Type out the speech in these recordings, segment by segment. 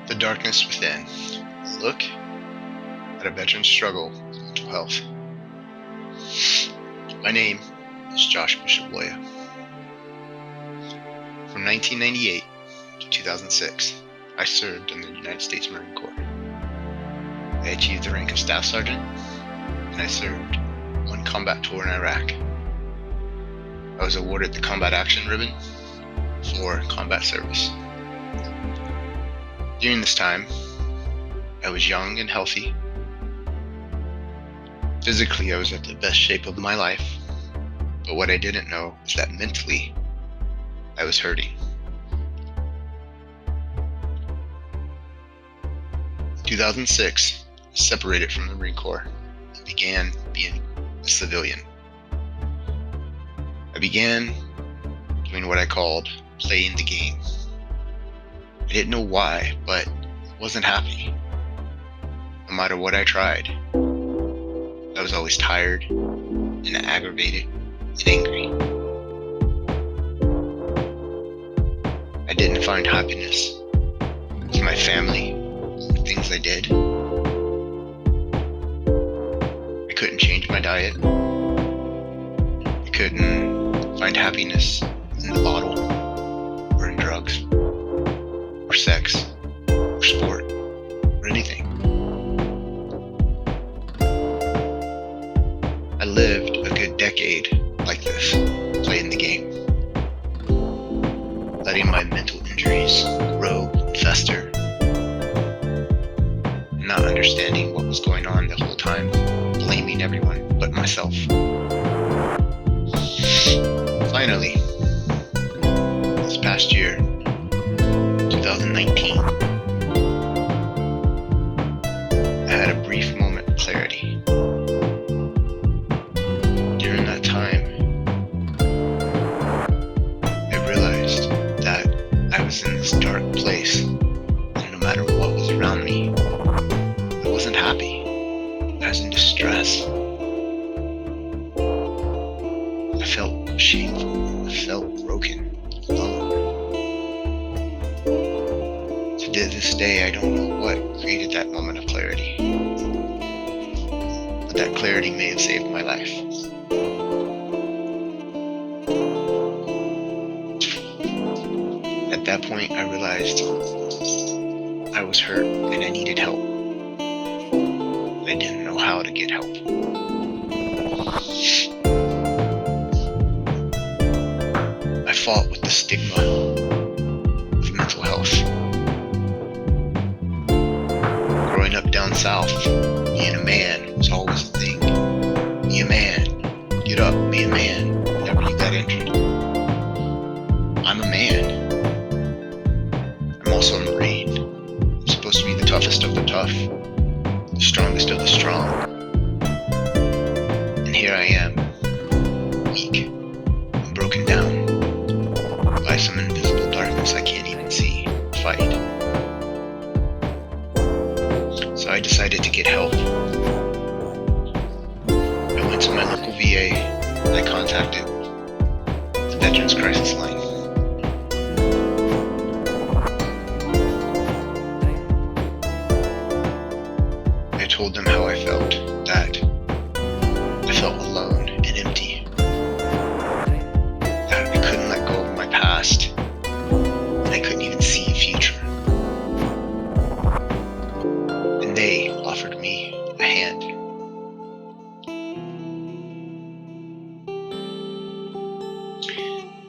The darkness within. A look at a veteran's struggle with mental health. My name is Josh Bishop-Loya. From 1998 to 2006, I served in the United States Marine Corps. I achieved the rank of Staff Sergeant, and I served one combat tour in Iraq. I was awarded the Combat Action Ribbon for combat service. During this time, I was young and healthy. Physically, I was at the best shape of my life, but what I didn't know is that mentally, I was hurting. In 2006, I separated from the Marine Corps and began being a civilian. I began doing what I called playing the game. I didn't know why, but I wasn't happy. No matter what I tried, I was always tired and aggravated and angry. I didn't find happiness with my family, the things I did. I couldn't change my diet. I couldn't find happiness in the bottle or in drugs or sex or sport or anything. I lived a good decade like this, playing the game, letting my mental injuries grow and fester, not understanding what was going on the whole time, blaming everyone but myself. Finally, this past year, 2019, I had a brief moment of clarity. During that time, I realized that I was in this dark place, and no matter what was around me, I wasn't happy. I was in distress. I felt shameful. I felt broken, alone. To this day, I don't know what created that moment of clarity, but that clarity may have saved my life. At that point, I realized I was hurt and I needed help. I didn't know how to get help. I fought with the stigma of mental health. Growing up down south, being a man was always a thing. Be a man. Get up, be a man. Whenever you got injured. I'm a man. I'm also a Marine. I'm supposed to be the toughest of the tough, the strongest of the strong. And here I am, weak and broken down by some invisible darkness I can't even see, fight. So I decided to get help. I went to my local VA and I contacted the Veterans Crisis Line. I told them how I felt, that I felt alone and empty, that I couldn't let go of my past, and I couldn't even see a future. And they offered me a hand.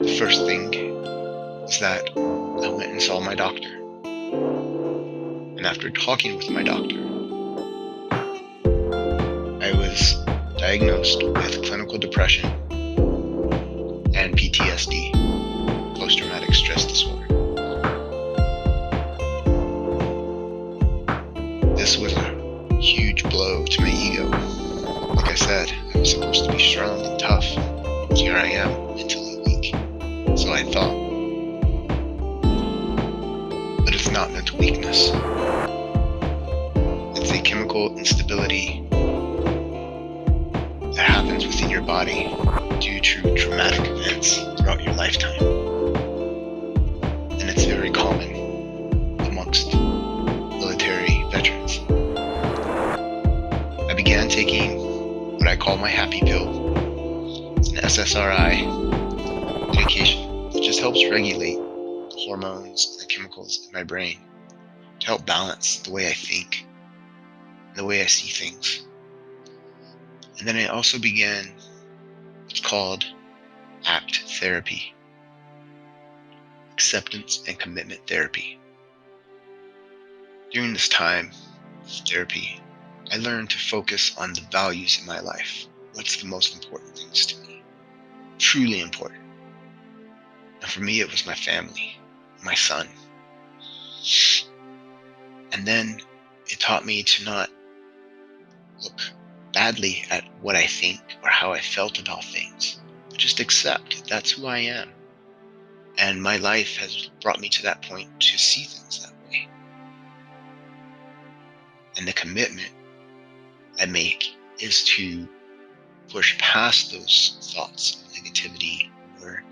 The first thing was that I went and saw my doctor. And after talking with my doctor, I was diagnosed with clinical depression and PTSD, post-traumatic stress disorder. This was a huge blow to my ego. Like I said, I was supposed to be strong and tough. Here I am, mentally weak. So I thought. But it's not mental weakness. It's a chemical instability that happens within your body due to traumatic events throughout your lifetime. And it's very common amongst taking what I call my happy pill. It's an SSRI medication that just helps regulate the hormones and the chemicals in my brain to help balance the way I think and the way I see things. And then I also began what's called ACT therapy, acceptance and commitment therapy. During this time of therapy, I learned to focus on the values in my life. What's the most important things to me? Truly important. And for me, it was my family, my son. And then it taught me to not look badly at what I think or how I felt about things, but just accept that's who I am. And my life has brought me to that point to see things that way. And the commitment I make is to push past those thoughts of negativity or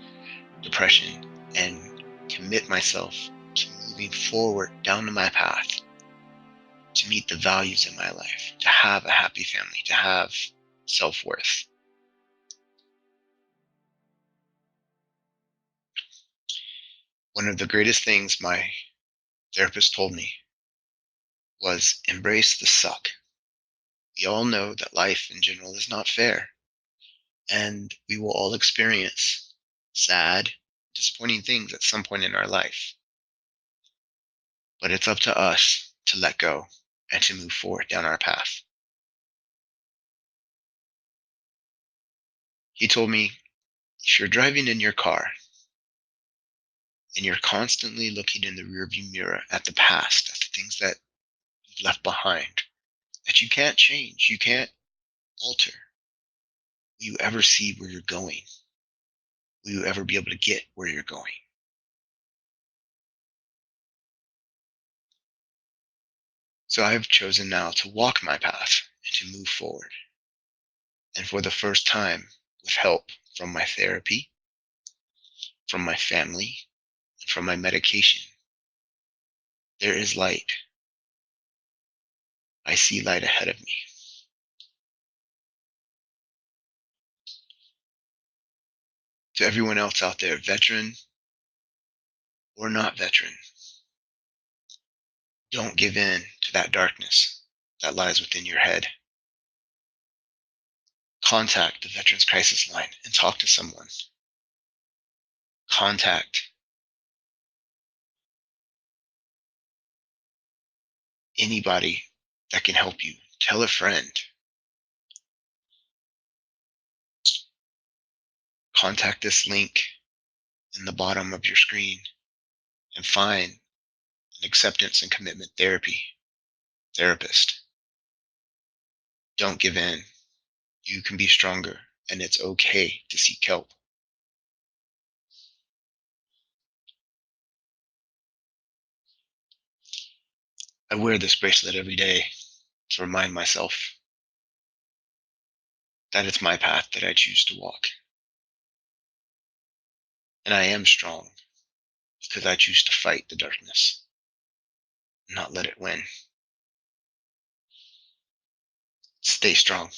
depression and commit myself to moving forward down my path to meet the values in my life, to have a happy family, to have self-worth. One of the greatest things my therapist told me was embrace the suck. We all know that life in general is not fair, and we will all experience sad, disappointing things at some point in our life. But it's up to us to let go and to move forward down our path. He told me, if you're driving in your car and you're constantly looking in the rearview mirror at the past, at the things that you've left behind, that you can't change, you can't alter, will you ever see where you're going? Will you ever be able to get where you're going? So I've chosen now to walk my path and to move forward. And for the first time, with help from my therapy, from my family, and from my medication, there is light. I see light ahead of me. To everyone else out there, veteran or not veteran, don't give in to that darkness that lies within your head. Contact the Veterans Crisis Line and talk to someone. Contact anybody that can help you. Tell a friend. Contact this link in the bottom of your screen and find an acceptance and commitment therapist. Don't give in. You can be stronger, and it's okay to seek help. I wear this bracelet every day to remind myself that it's my path that I choose to walk. And I am strong because I choose to fight the darkness, not let it win. Stay strong.